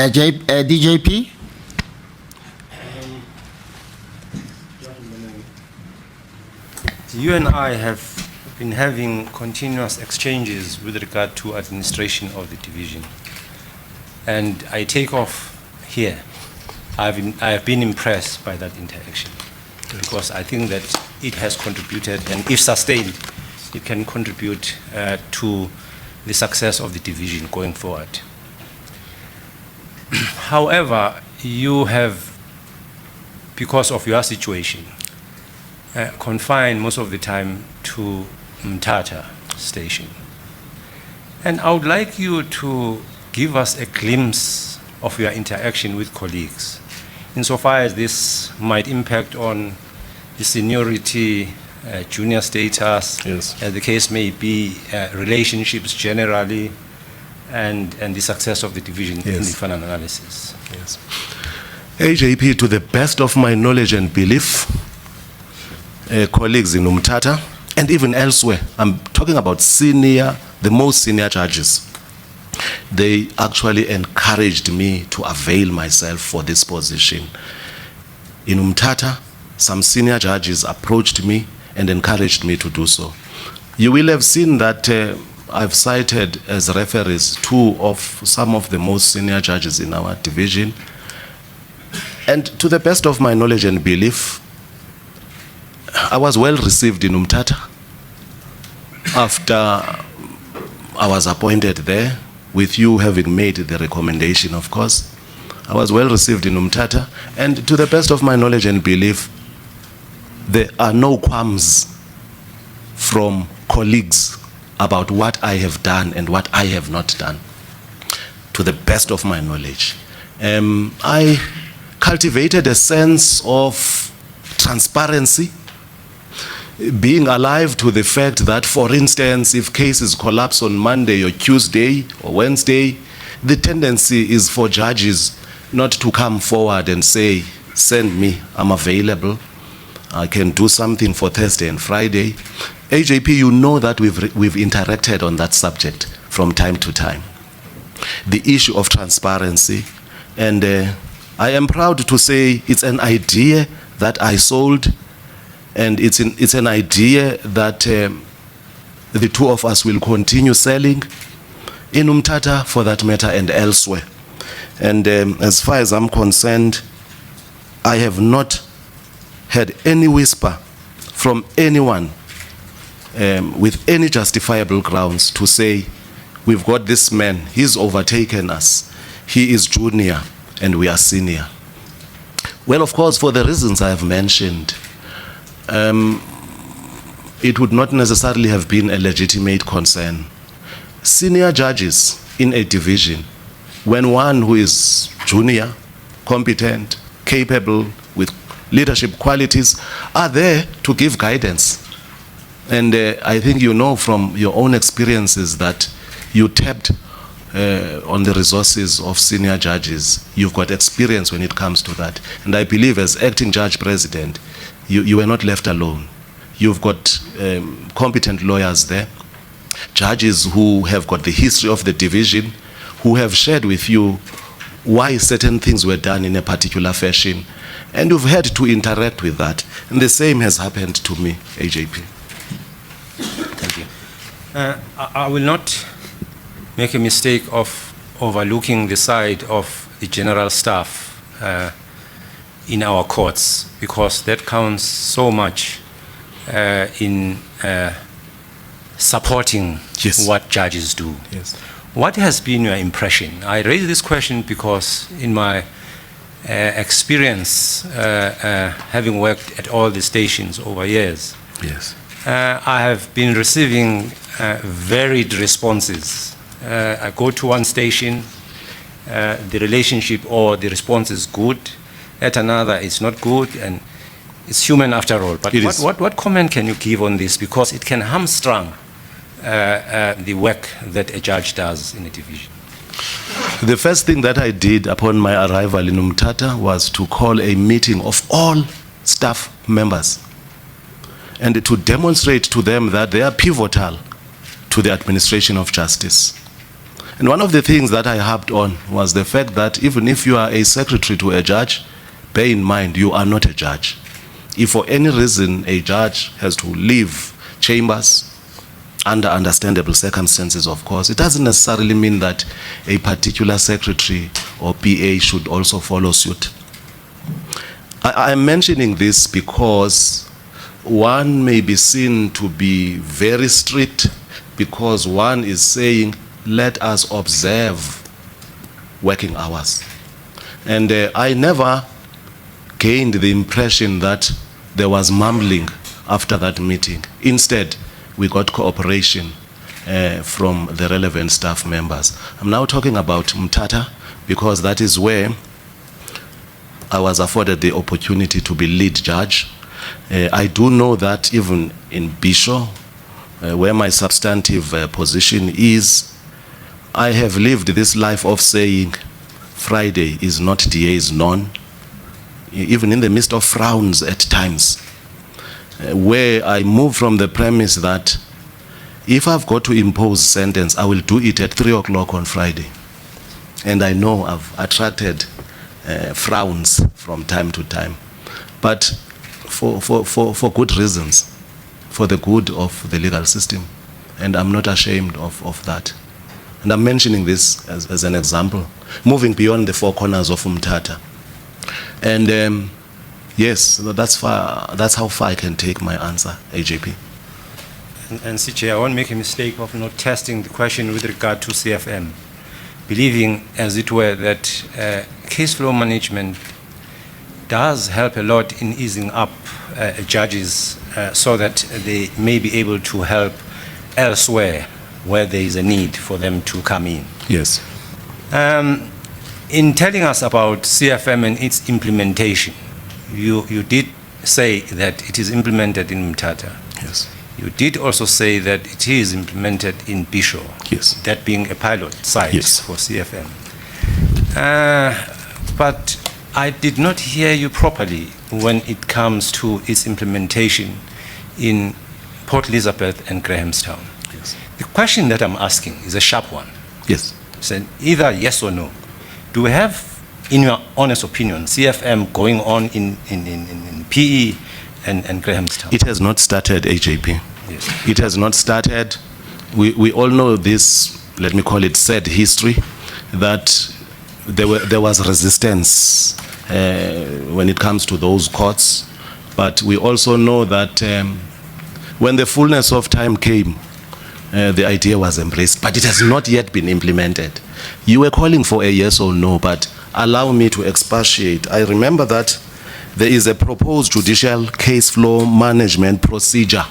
DJP? You and I have been having continuous exchanges with regard to administration of the division. And I take off here. I have been impressed by that interaction because I think that it has contributed, and if sustained, it can contribute to the success of the division going forward. However, you have, because of your situation, confined most of the time to Mthatha station. And I would like you to give us a glimpse of your interaction with colleagues, insofar as this might impact on the seniority, junior status, yes, as the case may be, relationships generally, and the success of the division, yes, in the final analysis. Yes. AJP, to the best of my knowledge and belief, colleagues in Mthatha and even elsewhere, I'm talking about senior, the most senior judges, they actually encouraged me to avail myself for this position. In Mthatha, some senior judges approached me and encouraged me to do so. You will have seen that I've cited as referees two of some of the most senior judges in our division. And to the best of my knowledge and belief, I was well received in Mthatha after I was appointed there, with you having made the recommendation, of course. I was well received in Mthatha, and to the best of my knowledge and belief, there are no qualms from colleagues about what I have done and what I have not done, to the best of my knowledge. I cultivated a sense of transparency, being alive to the fact that, for instance, if cases collapse on Monday or Tuesday or Wednesday, the tendency is for judges not to come forward and say, send me, I'm available, I can do something for Thursday and Friday. AJP, you know that we've interacted on that subject from time to time. The issue of transparency, and I am proud to say it's an idea that I sold, and it's an idea that the two of us will continue selling in Mthatha, for that matter, and elsewhere. And as far as I'm concerned, I have not had any whisper from anyone with any justifiable grounds to say, we've got this man, he's overtaken us, he is junior and we are senior. Well, of course, for the reasons I have mentioned, it would not necessarily have been a legitimate concern. Senior judges in a division, when one who is junior, competent, capable, with leadership qualities, are there to give guidance. And I think you know from your own experiences that you tapped on the resources of senior judges. You've got experience when it comes to that. And I believe as acting judge president, you were not left alone. You've got competent lawyers there, judges who have got the history of the division, who have shared with you why certain things were done in a particular fashion, and you've had to interact with that. And the same has happened to me, AJP. Thank you. I will not make a mistake of overlooking the side of the general staff in our courts, because that counts so much in supporting, yes, what judges do. Yes. What has been your impression? I raise this question because in my experience, having worked at all the stations over years, yes, I have been receiving varied responses. I go to one station, the relationship or the response is good. At another, it's not good, and it's human after all. But what comment can you give on this? Because it can hamstring the work that a judge does in a division. The first thing that I did upon my arrival in Mthatha was to call a meeting of all staff members and to demonstrate to them that they are pivotal to the administration of justice. And one of the things that I harped on was the fact that even if you are a secretary to a judge, bear in mind you are not a judge. If for any reason a judge has to leave chambers, under understandable circumstances, of course, it doesn't necessarily mean that a particular secretary or PA should also follow suit. I'm mentioning this because one may be seen to be very strict because one is saying, let us observe working hours. And I never gained the impression that there was mumbling after that meeting. Instead, we got cooperation from the relevant staff members. I'm now talking about Mthatha because that is where I was afforded the opportunity to be lead judge. I do know that even in Bisho, where my substantive position is, I have lived this life of saying Friday is not DA's none, even in the midst of frowns at times, where I move from the premise that if I've got to impose sentence, I will do it at 3 o'clock on Friday. And I know I've attracted frowns from time to time, but for good reasons, for the good of the legal system. And I'm not ashamed of that. And I'm mentioning this as an example, moving beyond the four corners of Mthatha. And yes, that's how far I can take my answer, AJP. And CJ, I won't make a mistake of not testing the question with regard to CFM, believing, as it were, that case flow management does help a lot in easing up judges so that they may be able to help elsewhere where there is a need for them to come in. Yes. In telling us about CFM and its implementation, you did say that it is implemented in Mthatha. Yes. You did also say that it is implemented in Bisho. Yes. That being a pilot site Yes. for CFM. But I did not hear you properly when it comes to its implementation in Port Elizabeth and Grahamstown. Yes. The question that I'm asking is a sharp one. Yes. It's either yes or no. Do we have, in your honest opinion, CFM going on in PE and Grahamstown? It has not started, AJP. Yes. It has not started. We all know this, let me call it sad history, that there was resistance when it comes to those courts. But we also know that when the fullness of time came, the idea was embraced, but it has not yet been implemented. You were calling for a yes or no, but allow me to expatiate. I remember that there is a proposed judicial case flow management procedure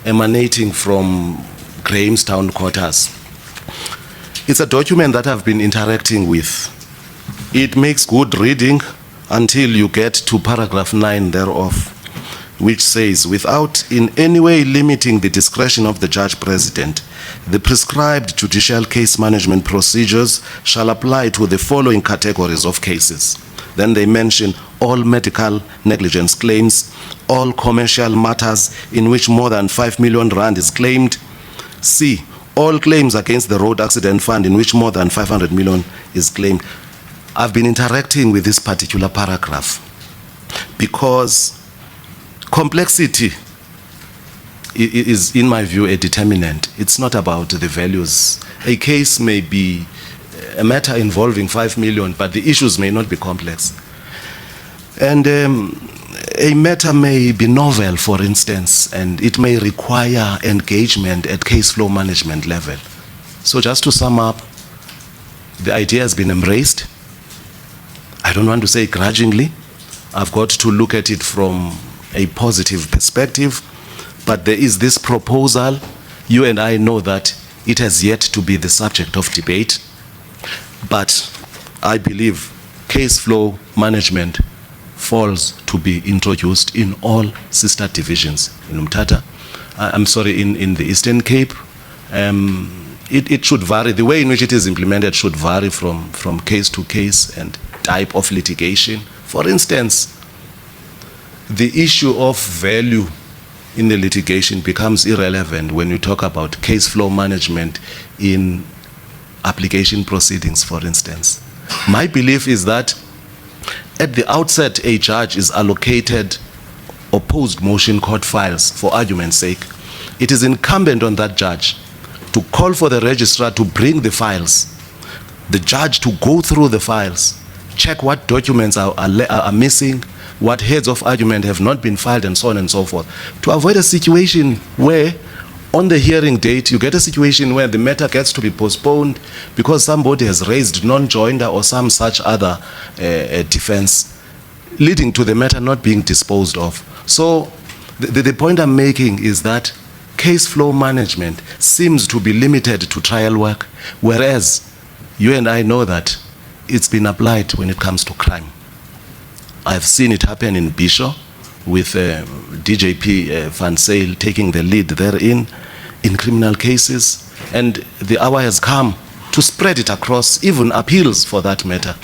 emanating from Grahamstown quarters. It's a document that I've been interacting with. It makes good reading until you get to paragraph 9 thereof, which says, without in any way limiting the discretion of the judge president, the prescribed judicial case management procedures shall apply to the following categories of cases. Then they mention all medical negligence claims, all commercial matters in which more than 5 million rand is claimed. C, all claims against the road accident fund in which more than 500 million is claimed. I've been interacting with this particular paragraph because complexity is, in my view, a determinant. It's not about the values. A case may be a matter involving 5 million, but the issues may not be complex. And a matter may be novel, for instance, and it may require engagement at case flow management level. So just to sum up, the idea has been embraced. I don't want to say grudgingly. I've got to look at it from a positive perspective, but there is this proposal. You and I know that it has yet to be the subject of debate, but I believe case flow management falls to be introduced in all sister divisions in Mthatha. I'm sorry, in the Eastern Cape. It should vary. The way in which it is implemented should vary from case to case and type of litigation. For instance, the issue of value in the litigation becomes irrelevant when you talk about case flow management in application proceedings, for instance. My belief is that at the outset, a judge is allocated opposed motion court files for argument's sake. It is incumbent on that judge to call for the registrar to bring the files, the judge to go through the files, check what documents are missing, what heads of argument have not been filed, and so on and so forth, to avoid a situation where on the hearing date you get a situation where the matter gets to be postponed because somebody has raised non-joinder or some such other defense, leading to the matter not being disposed of. So the point I'm making is that case flow management seems to be limited to trial work, whereas you and I know that it's been applied when it comes to crime. I've seen it happen in Bisho with DJP Van Sale taking the lead therein in criminal cases, and the hour has come to spread it across even appeals for that matter.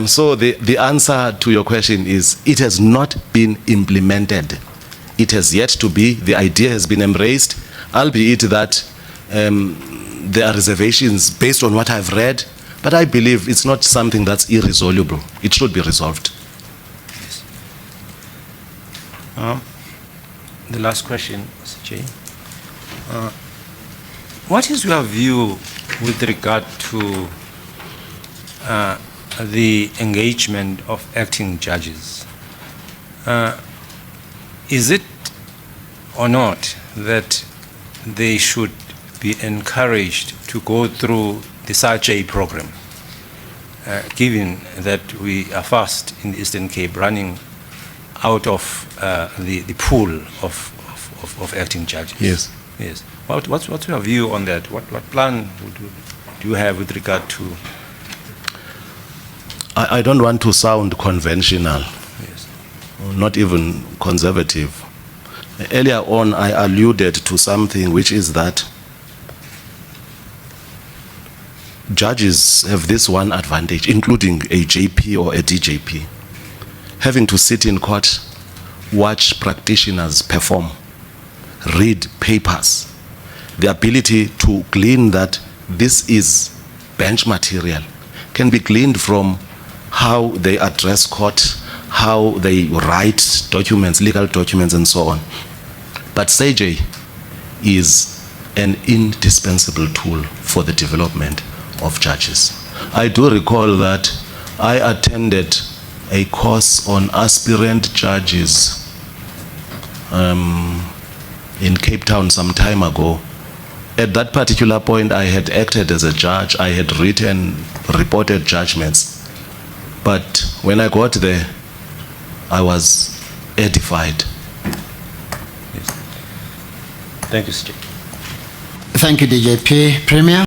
So the answer to your question is it has not been implemented. It has yet to be. The idea has been embraced, albeit that there are reservations based on what I've read, but I believe it's not something that's irresolvable. It should be resolved. Yes. The last question, Mr. J. What is your view with regard to the engagement of acting judges? Is it or not that they should be encouraged to go through the SARJ program, given that we are fast in the Eastern Cape running out of the pool of acting judges? Yes. Yes. What's your view on that? What plan do you have with regard to? I don't want to sound conventional, Yes. not even conservative. Earlier on, I alluded to something, which is that judges have this one advantage, including a JP or a DJP, having to sit in court, watch practitioners perform, read papers, the ability to glean that this is bench material can be gleaned from how they address court, how they write documents, legal documents, and so on. But SARJ is an indispensable tool for the development of judges. I do recall that I attended a course on aspirant judges in Cape Town some time ago. At that particular point, I had acted as a judge. I had reported judgments. But when I got there, I was edified. Yes. Thank you, Sir. Thank you, DJP. Premier.